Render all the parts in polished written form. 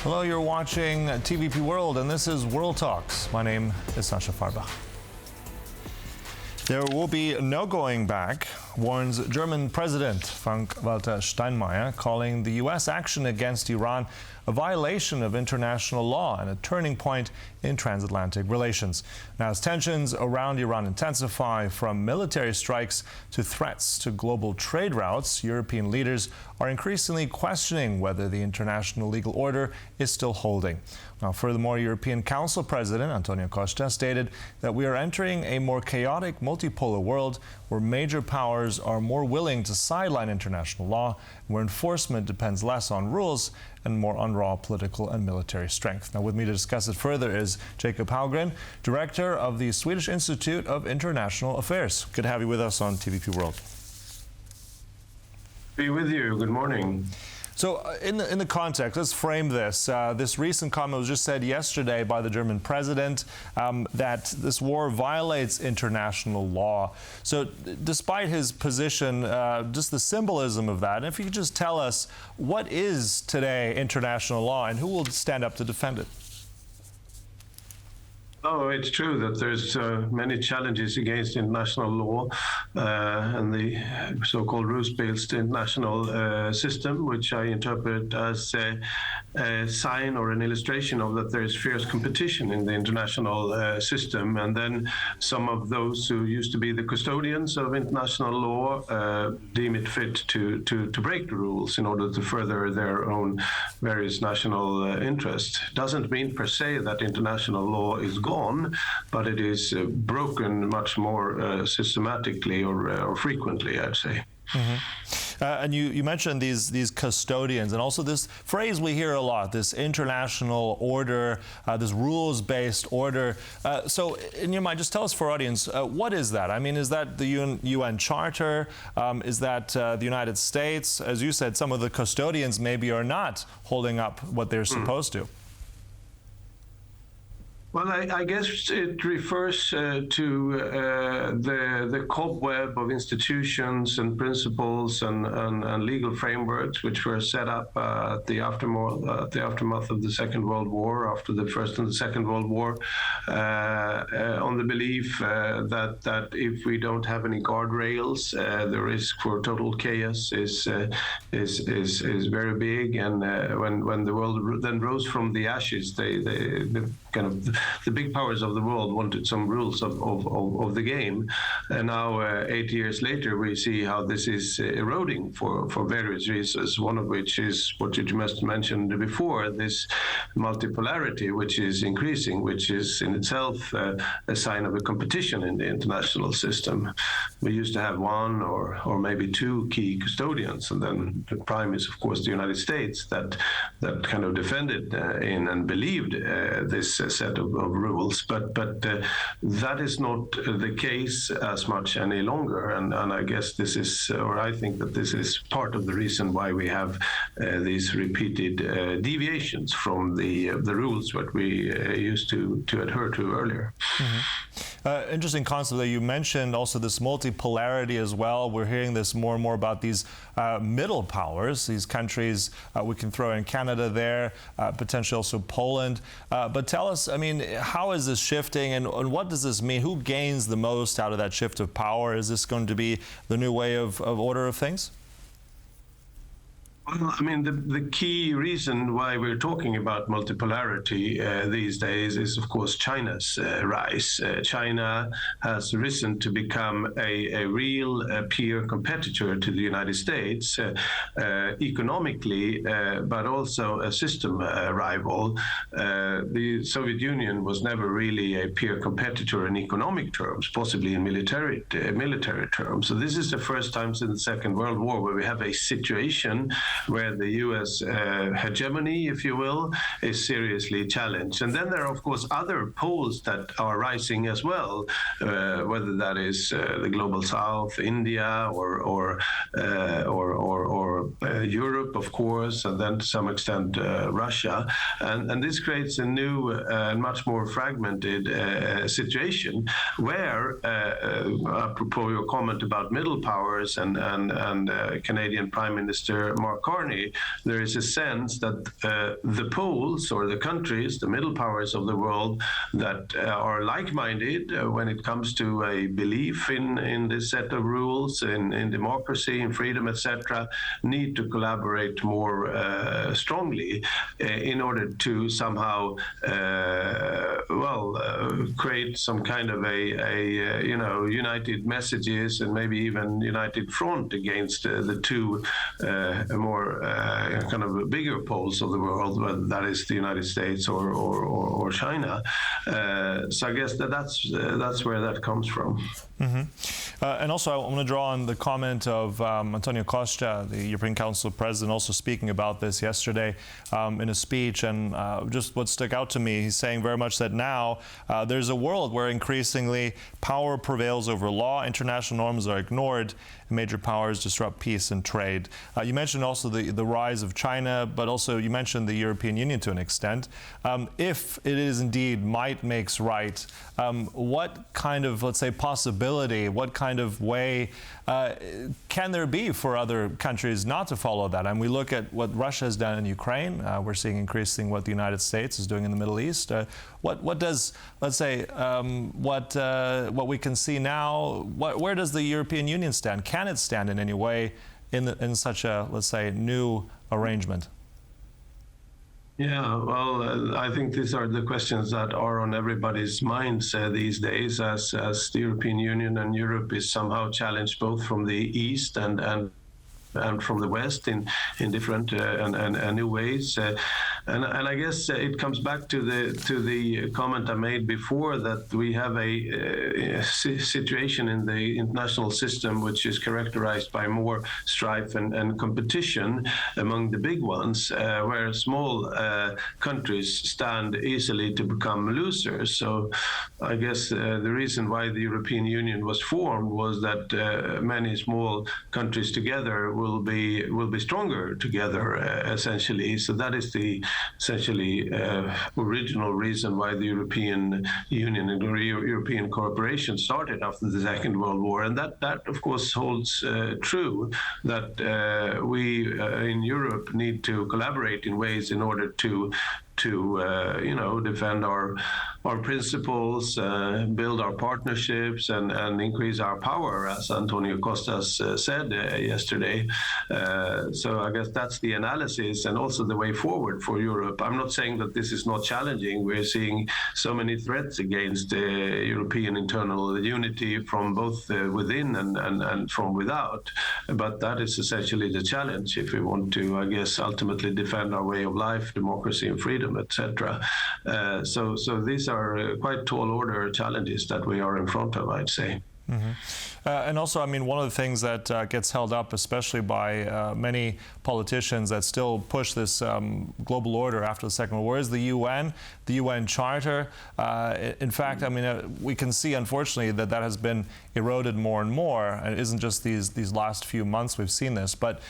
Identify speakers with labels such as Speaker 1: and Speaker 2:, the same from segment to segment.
Speaker 1: Hello, you're watching TVP World, and this is World Talks. My name is Sascha Fahrbach. There will be no going back, warns German President Frank-Walter Steinmeier, calling the U.S. action against Iran a violation of international law and a turning point in transatlantic relations. Now, as tensions around Iran intensify, from military strikes to threats to global trade routes, European leaders are increasingly questioning whether the international legal order is still holding. Now, furthermore, European Council President António Costa stated that we are entering a more chaotic, multipolar world where major powers are more willing to sideline international law, where enforcement depends less on rules and more on raw political and military strength. Now, with me to discuss it further is Jakob Hallgren, Director of the Swedish Institute of International Affairs. Good to have you with us on TVP World.
Speaker 2: Be with you. Good morning.
Speaker 1: So in the context, let's frame this. This recent comment was just said yesterday by the German president that this war violates international law. So despite his position, just the symbolism of that, and if you could just tell us, what is today international law and who will stand up to defend it?
Speaker 2: Oh, it's true that there's many challenges against international law and the so-called rules-based international system, which I interpret as a sign or an illustration of that there is fierce competition in the international system. And then some of those who used to be the custodians of international law deem it fit to break the rules in order to further their own various national interests. Doesn't mean per se that international law is gone, but it is broken much more systematically or frequently, I'd say.
Speaker 1: Mm-hmm. And you mentioned these custodians, and also this phrase we hear a lot, this international order, this rules-based order. So in your mind, just tell us for our audience, what is that? I mean, is that the UN Charter? Is that the United States? As you said, some of the custodians maybe are not holding up what they're supposed to.
Speaker 2: Well, I guess it refers to the cobweb of institutions and principles and legal frameworks which were set up at the aftermath of the Second World War, after the First and the Second World War, on the belief that if we don't have any guardrails, the risk for total chaos is very big. And when the world then rose from the ashes, the big powers of the world wanted some rules of the game. And now, 8 years later, we see how this is eroding for various reasons, one of which is what you just mentioned before, this multipolarity, which is increasing, which is in itself a sign of a competition in the international system. We used to have one or maybe two key custodians, and then the prime is, of course, the United States that kind of defended in and believed this set of rules, but that is not the case as much any longer, and I guess this is, or I think that this is part of the reason why we have these repeated deviations from the rules that we used to adhere to earlier.
Speaker 1: Mm-hmm. Interesting concept that you mentioned, also this multipolarity as well. We're hearing this more and more about these middle powers, these countries. We can throw in Canada there, potentially also Poland. But tell us, I mean, how is this shifting, and what does this mean? Who gains the most out of that shift of power? Is this going to be the new way of order of things?
Speaker 2: Well, I mean, the key reason why we're talking about multipolarity these days is, of course, China's rise. China has risen to become a real peer competitor to the United States economically, but also a system rival. The Soviet Union was never really a peer competitor in economic terms, possibly in military terms. So this is the first time since the Second World War where we have a situation where the U.S. hegemony, if you will, is seriously challenged. And then there are, of course, other poles that are rising as well, whether that is the global South, India, or Europe, of course, and then to some extent Russia. And this creates a new and much more fragmented situation where, apropos your comment about middle powers and Canadian Prime Minister Mark Carney, there is a sense that the poles or the countries, the middle powers of the world that are like-minded when it comes to a belief in this set of rules, in democracy, in freedom, etc., need to collaborate more strongly in order to somehow, create some kind of a united messages and maybe even united front against the two more kind of bigger poles of the world, whether that is the United States or China. So I guess that's where that comes from.
Speaker 1: Mm-hmm. And also, I want to draw on the comment of António Costa, the European Council President, also speaking about this yesterday in a speech. And just what stuck out to me, he's saying very much that now there's a world where increasingly power prevails over law, international norms are ignored, and major powers disrupt peace and trade. You mentioned also the rise of China, but also you mentioned the European Union to an extent. If it is indeed might makes right, what kind of, let's say, possibility, what kind of way can there be for other countries not to follow that? And we look at what Russia has done in Ukraine. We're seeing increasing what the United States is doing in the Middle East. What does, let's say, what we can see now, where does the European Union stand? Can it stand in any way in such a, let's say, new arrangement?
Speaker 2: Yeah, well, I think these are the questions that are on everybody's minds these days, as the European Union and Europe is somehow challenged both from the East and from the West in different and new ways. And I guess it comes back to the comment I made before, that we have a situation in the international system which is characterized by more strife and competition among the big ones, where small countries stand easily to become losers. So I guess the reason why the European Union was formed was that many small countries together will be stronger together, essentially. So that is the essentially original reason why the European Union and European cooperation started after the Second World War, and that of course holds true, that we in Europe need to collaborate in ways in order to defend our principles, build our partnerships, and increase our power, as Antonio Costa said yesterday. So I guess that's the analysis and also the way forward for Europe. I'm not saying that this is not challenging. We're seeing so many threats against European internal unity from both within and from without. But that is essentially the challenge if we want to, I guess, ultimately defend our way of life, democracy and freedom, etc. So these are quite tall order challenges that we are in front of, I'd say.
Speaker 1: Mm-hmm. And also, I mean, one of the things that gets held up, especially by many politicians that still push this global order after the Second World War, is the UN Charter. In fact, I mean, we can see, unfortunately, that has been eroded more and more. And it isn't just these last few months we've seen this. But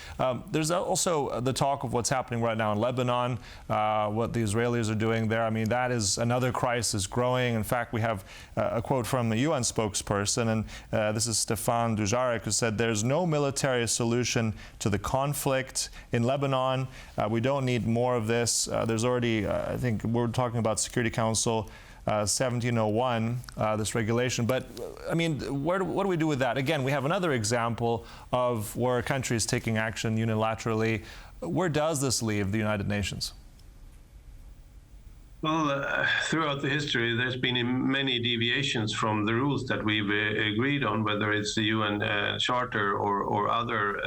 Speaker 1: there's also the talk of what's happening right now in Lebanon, what the Israelis are doing there. I mean, that is another crisis growing. In fact, we have a quote from the UN spokesperson, and this is Stefan Dujarric, who said, "There's no military solution to the conflict in Lebanon. We don't need more of this. There's already, I think we're talking about Security Council 1701, this regulation. But, I mean, what do we do with that? Again, we have another example of where a country is taking action unilaterally. Where does this leave the United Nations?
Speaker 2: Well, throughout the history, there's been many deviations from the rules that we've agreed on, whether it's the UN Charter or other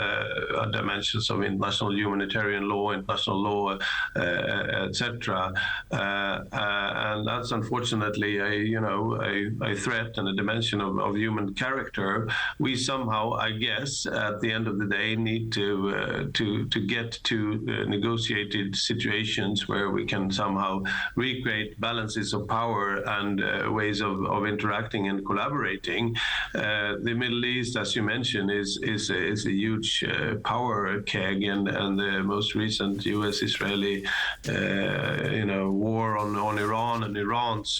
Speaker 2: dimensions of international humanitarian law, international law, etc. And that's unfortunately a threat and a dimension of human character. We somehow, I guess, at the end of the day, need to get to negotiated situations where we can somehow recreate balances of power and ways of interacting and collaborating. The Middle East, as you mentioned, is a huge power keg, and the most recent U.S.-Israeli war on Iran and Iran's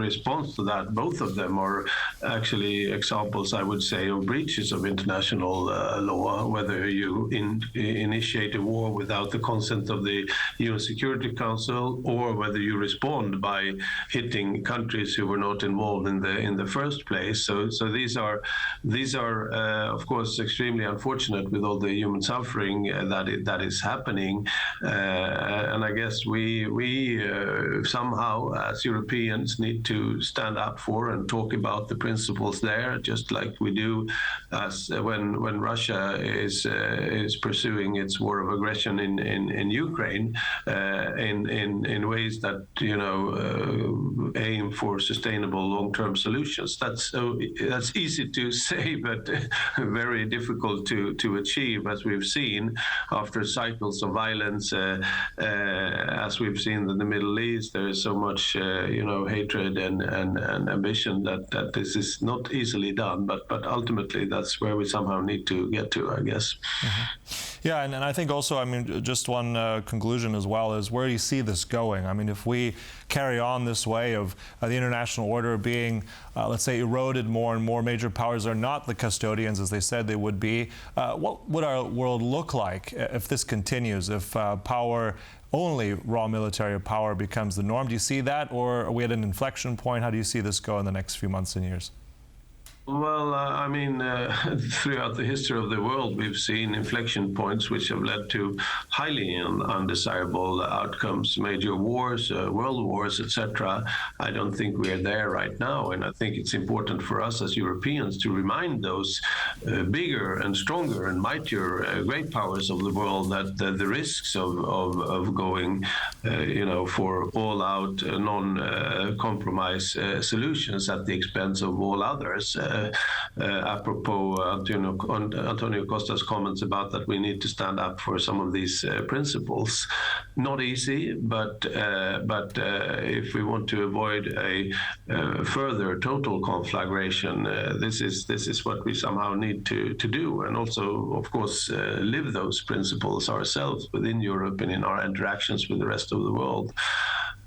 Speaker 2: response to that, both of them are actually examples, I would say, of breaches of international law. Whether you initiate a war without the consent of the UN Security Council, or whether you respond by hitting countries who were not involved in the first place. So these are of course extremely unfortunate with all the human suffering that is happening, and I guess we somehow as Europeans need to stand up for and talk about the principles there, just like we do as when Russia is pursuing its war of aggression in Ukraine, in ways that aim for sustainable long-term solutions. That's easy to say, but very difficult to achieve, as we've seen after cycles of violence, as we've seen in the Middle East. There is so much hatred and ambition that this is not easily done, but ultimately that's where we somehow need to get to, I guess.
Speaker 1: Mm-hmm. Yeah, and I think also, just one conclusion as well is, where do you see this going? If we carry on this way of the international order being, let's say, eroded more and more, major powers are not the custodians as they said they would be, what would our world look like if this continues, if power, only raw military power, becomes the norm? Do you see that, or are we at an inflection point? How do you see this go in the next few months and years?
Speaker 2: Well, throughout the history of the world, we've seen inflection points which have led to highly undesirable outcomes, major wars, world wars, etc. I don't think we're there right now, and I think it's important for us as Europeans to remind those bigger and stronger and mightier great powers of the world that the risks of going, for all-out, non-compromise solutions at the expense of all others. Apropos António Costa's comments about that we need to stand up for some of these principles. Not easy, but if we want to avoid a further total conflagration, this is what we somehow need to do, and also, of course, live those principles ourselves within Europe and in our interactions with the rest of the world.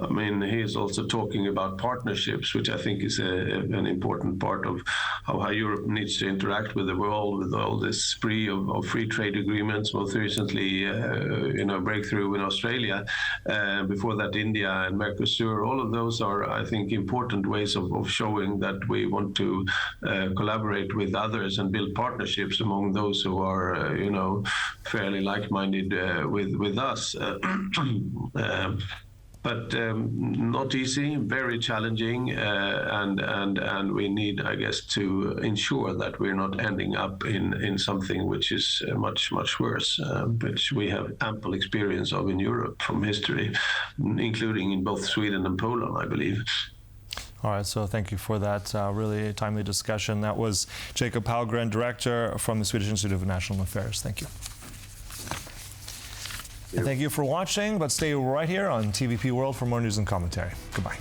Speaker 2: He is also talking about partnerships, which I think is an important part of how Europe needs to interact with the world, with all this spree of free trade agreements, most recently, breakthrough in Australia, before that India and Mercosur. All of those are, I think, important ways of showing that we want to collaborate with others and build partnerships among those who are, fairly like-minded with us. But not easy, very challenging, and we need, I guess, to ensure that we're not ending up in something which is much, much worse, which we have ample experience of in Europe from history, including in both Sweden and Poland, I believe.
Speaker 1: All right, so thank you for that really timely discussion. That was Jakob Hallgren, Director from the Swedish Institute of International Affairs. Thank you. And thank you for watching, but stay right here on TVP World for more news and commentary. Goodbye.